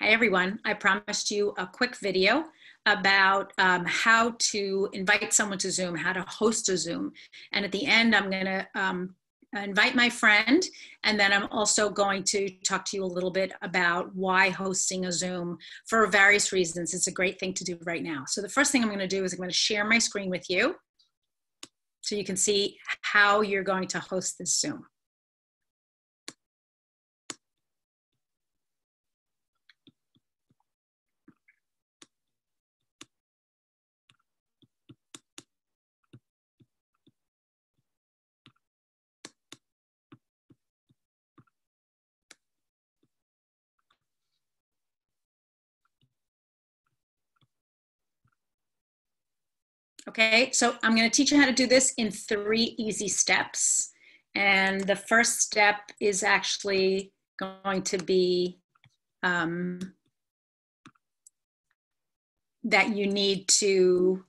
Hi everyone, I promised you a quick video about how to invite someone to Zoom, how to host a Zoom. And at the end, I'm gonna invite my friend, and then I'm also going to talk to you a little bit about why hosting a Zoom for various reasons. It's a great thing to do right now. So the first thing I'm gonna do is I'm gonna share my screen with you so you can see how you're going to host this Zoom. Okay, so I'm going to teach you how to do this in 3 easy steps. And the first step is actually going to be that you need to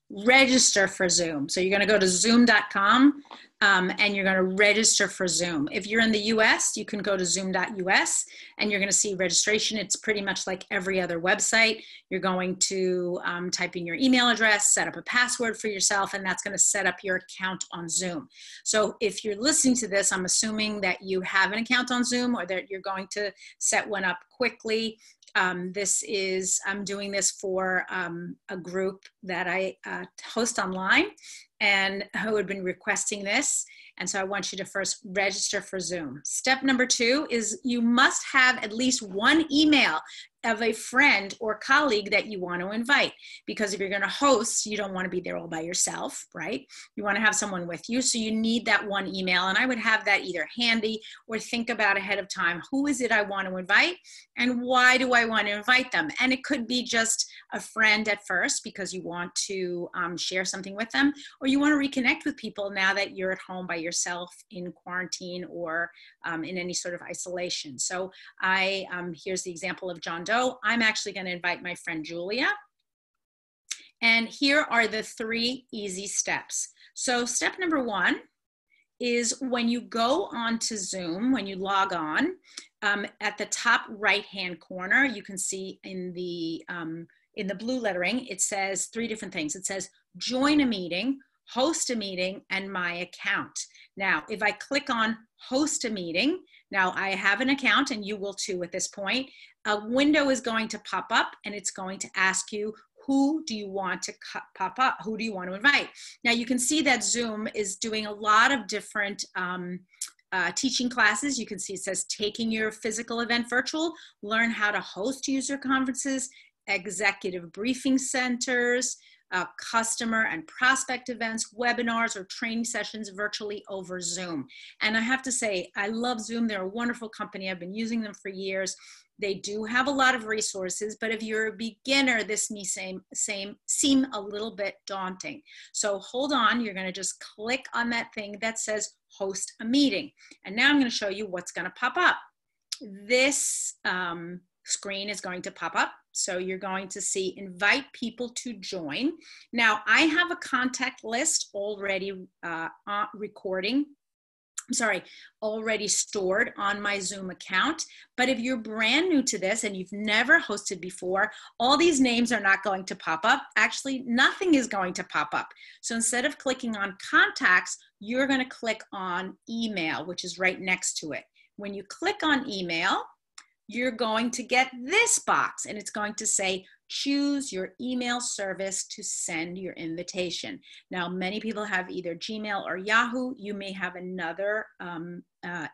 register for Zoom. So you're going to go to zoom.com and you're going to register for Zoom. If you're in the US, you can go to zoom.us and you're going to see registration. It's pretty much like every other website. You're going to type in your email address, set up a password for yourself, and that's going to set up your account on Zoom. So if you're listening to this, I'm assuming that you have an account on Zoom or that you're going to set one up quickly. I'm doing this for a group that I host online and who had been requesting this. And so I want you to first register for Zoom. Step number 2 is you must have at least one email of a friend or colleague that you want to invite. Because if you're going to host, you don't want to be there all by yourself, right? You want to have someone with you. So you need that one email. And I would have that either handy or think about ahead of time. Who is it I want to invite? And why do I want to invite them? And it could be just a friend at first because you want to share something with them, or you want to reconnect with people now that you're at home by yourself in quarantine or in any sort of isolation. So here's the example of John Doe. I'm actually going to invite my friend Julia. And here are the 3 easy steps. So step number 1 is when you go on to Zoom, when you log on, at the top right-hand corner, you can see in the blue lettering, it says 3 different things. It says join a meeting, host a meeting, and my account. Now, if I click on host a meeting, now I have an account and you will too at this point, a window is going to pop up and it's going to ask you, who do you want to pop up? Who do you want to invite? Now you can see that Zoom is doing a lot of different teaching classes. You can see it says taking your physical event virtual, learn how to host user conferences, executive briefing centers, customer and prospect events, webinars, or training sessions virtually over Zoom. And I have to say, I love Zoom. They're a wonderful company. I've been using them for years. They do have a lot of resources, but if you're a beginner, this may seem a little bit daunting. So hold on, you're gonna just click on that thing that says host a meeting. And now I'm gonna show you what's gonna pop up. This screen is going to pop up. So you're going to see invite people to join. Now I have a contact list already already stored on my Zoom account. But if you're brand new to this and you've never hosted before, all these names are not going to pop up. Actually, nothing is going to pop up. So instead of clicking on contacts, you're going to click on email, which is right next to it. When you click on email, you're going to get this box and it's going to say, choose your email service to send your invitation. Now, many people have either Gmail or Yahoo. You may have another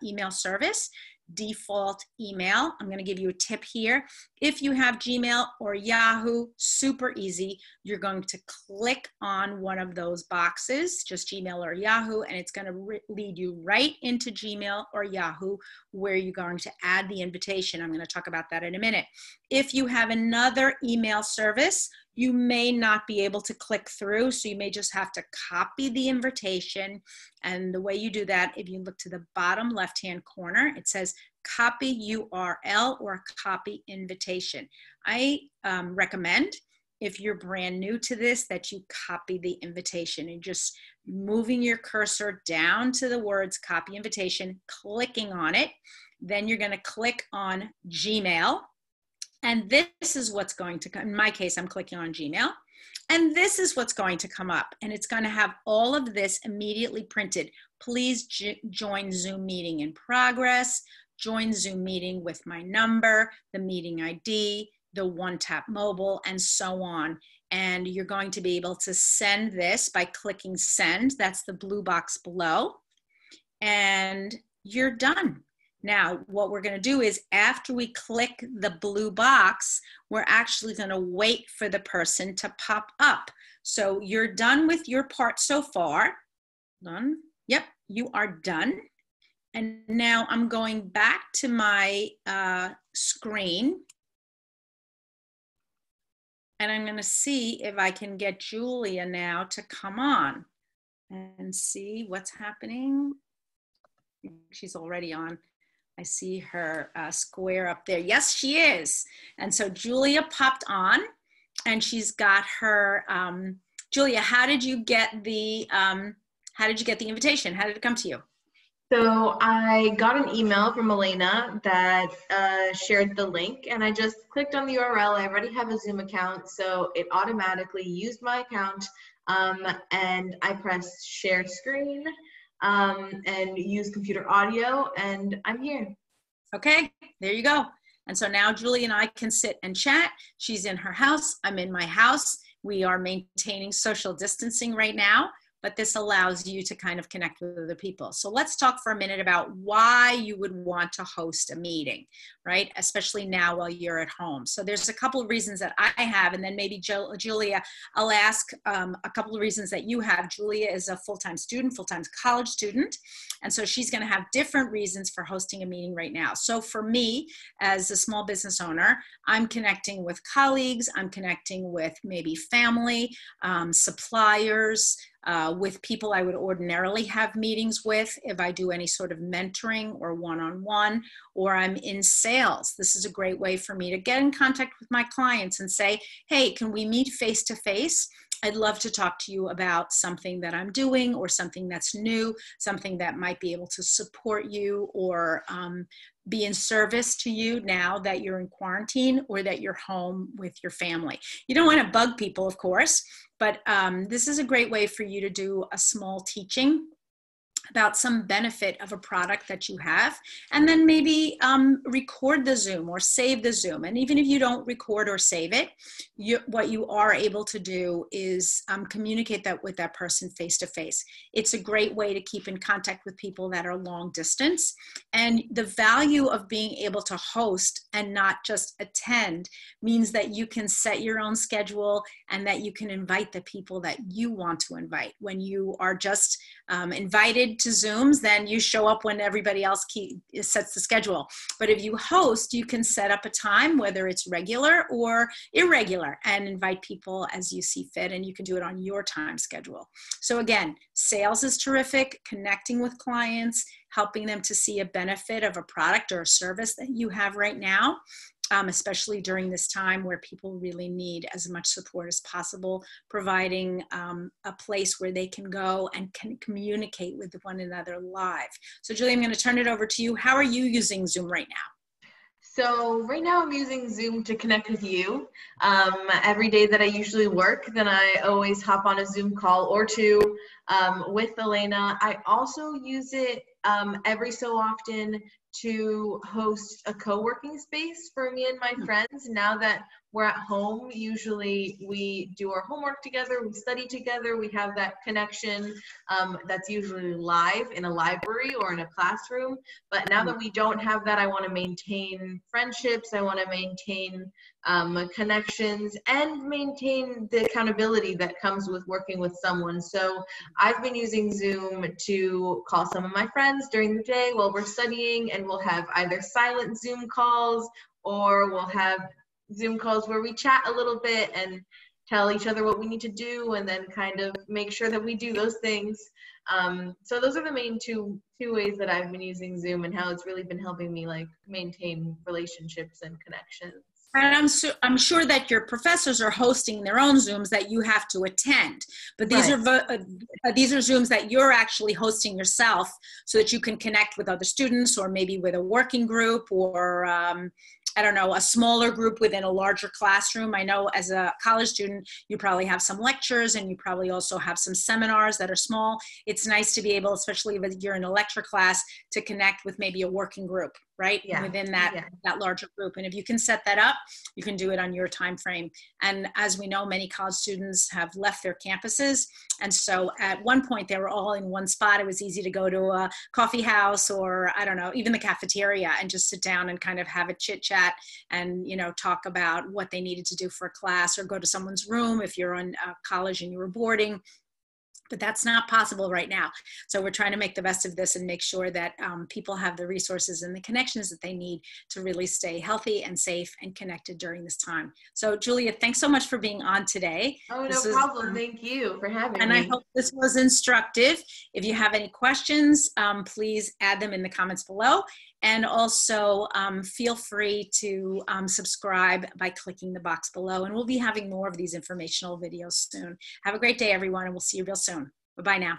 email service. Default email. I'm going to give you a tip here. If you have Gmail or Yahoo, super easy. You're going to click on one of those boxes, just Gmail or Yahoo, and it's going to lead you right into Gmail or Yahoo, where you're going to add the invitation. I'm going to talk about that in a minute. If you have another email service, you may not be able to click through, so you may just have to copy the invitation. And the way you do that, if you look to the bottom left-hand corner, it says copy URL or copy invitation. I recommend, if you're brand new to this, that you copy the invitation and just moving your cursor down to the words copy invitation, clicking on it. Then you're going to click on Gmail. And this is what's going to come. In my case, I'm clicking on Gmail. And this is what's going to come up. And it's going to have all of this immediately printed. Please join Zoom meeting in progress. Join Zoom meeting with my number, the meeting ID, the one-tap mobile, and so on. And you're going to be able to send this by clicking send. That's the blue box below. And you're done. Now, what we're going to do is after we click the blue box, we're actually going to wait for the person to pop up. So you're done with your part so far. Done. Yep, you are done. And now I'm going back to my screen. And I'm going to see if I can get Julia now to come on and see what's happening. She's already on. I see her square up there. Yes, she is. And so Julia popped on, and she's got her. Julia, how did you get the invitation? How did it come to you? So I got an email from Elena that shared the link, and I just clicked on the URL. I already have a Zoom account, so it automatically used my account, and I pressed share screen. And use computer audio, and I'm here. Okay, there you go. And so now Julie and I can sit and chat. She's in her house, I'm in my house. We are maintaining social distancing right now, but this allows you to kind of connect with other people. So let's talk for a minute about why you would want to host a meeting, right? Especially now while you're at home. So there's a couple of reasons that I have, and then maybe Julia, I'll ask a couple of reasons that you have. Julia is a full-time student, full-time college student, and so she's gonna have different reasons for hosting a meeting right now. So for me, as a small business owner, I'm connecting with colleagues, I'm connecting with maybe family, suppliers, with people I would ordinarily have meetings with if I do any sort of mentoring or one-on-one, or I'm in sales. This is a great way for me to get in contact with my clients and say, hey, can we meet face-to-face? I'd love to talk to you about something that I'm doing or something that's new, something that might be able to support you or be in service to you now that you're in quarantine or that you're home with your family. You don't want to bug people, of course, but this is a great way for you to do a small teaching about some benefit of a product that you have, and then maybe record the Zoom or save the Zoom. And even if you don't record or save it, what you are able to do is communicate that with that person face to face. It's a great way to keep in contact with people that are long distance. And the value of being able to host and not just attend means that you can set your own schedule and that you can invite the people that you want to invite. When you are just invited to Zooms, then you show up when everybody else sets the schedule. But if you host, you can set up a time, whether it's regular or irregular, and invite people as you see fit, and you can do it on your time schedule. So again, sales is terrific, connecting with clients, helping them to see a benefit of a product or a service that you have right now. Especially during this time where people really need as much support as possible, providing a place where they can go and can communicate with one another live. So Julie, I'm going to turn it over to you. How are you using Zoom right now? So right now I'm using Zoom to connect with you. Every day that I usually work, then I always hop on a Zoom call or two with Elena. I also use it every so often to host a co-working space for me and my friends. Now that we're at home, usually we do our homework together, we study together, we have that connection that's usually live in a library or in a classroom. But now that we don't have that, I want to maintain friendships, I want to maintain connections, and maintain the accountability that comes with working with someone. So I've been using Zoom to call some of my friends during the day while we're studying, and we'll have either silent Zoom calls or we'll have Zoom calls where we chat a little bit and tell each other what we need to do, and then kind of make sure that we do those things. So those are the main two ways that I've been using Zoom, and how it's really been helping me like maintain relationships and connections. And I'm sure that your professors are hosting their own Zooms that you have to attend. But these Right. these are Zooms that you're actually hosting yourself so that you can connect with other students or maybe with a working group or I don't know, a smaller group within a larger classroom. I know as a college student, you probably have some lectures and you probably also have some seminars that are small. It's nice to be able, especially if you're in a lecture class, to connect with maybe a working group, right? Yeah. Within that larger group. And if you can set that up, you can do it on your time frame. And as we know, many college students have left their campuses. And so at one point they were all in one spot. It was easy to go to a coffee house or I don't know, even the cafeteria and just sit down and kind of have a chit chat and, you know, talk about what they needed to do for a class or go to someone's room if you're on college and you were boarding. But that's not possible right now. So we're trying to make the best of this and make sure that people have the resources and the connections that they need to really stay healthy and safe and connected during this time. So Julia, thanks so much for being on today. Oh, no problem. Thank you for having me. And I hope this was instructive. If you have any questions, please add them in the comments below. And also feel free to subscribe by clicking the box below. And we'll be having more of these informational videos soon. Have a great day, everyone, and we'll see you real soon. Bye-bye now.